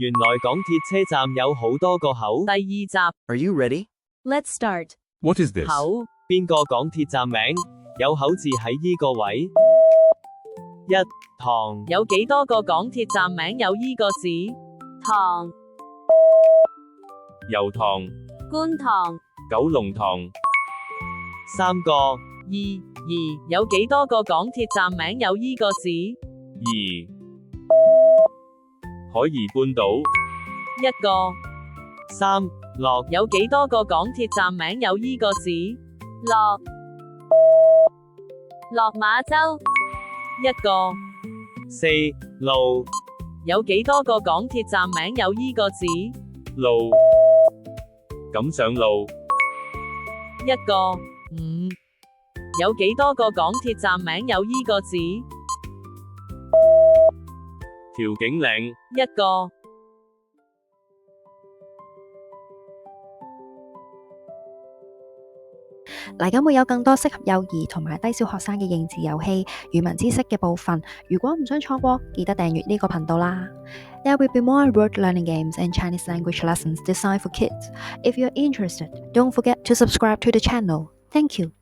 原來港鐵車站有好多個口。第二集 Are you ready? Let's start. What is this? 口邊個港鐵站名有口字喺依個位？一堂有幾多個港鐵站名有依個字？塘、油塘、觀塘、九龍塘、三個二有幾多個港鐵站名有依個字？二、海怡半島、一個三落有幾多個港鐵站名有依個字？落馬洲一個四路有幾多個港鐵站名有依個字？路、錦上路、一個五有幾多個港鐵站名有依個字？調景嶺、一個嚟緊會有更多適合幼兒同埋低小學生嘅認字遊戲、語文知識嘅部分。如果唔想錯過，記得訂閱呢個頻道啦。There will be more word learning games and Chinese language lessons designed for kids. If you're interested, don't forget to subscribe to the channel. Thank you.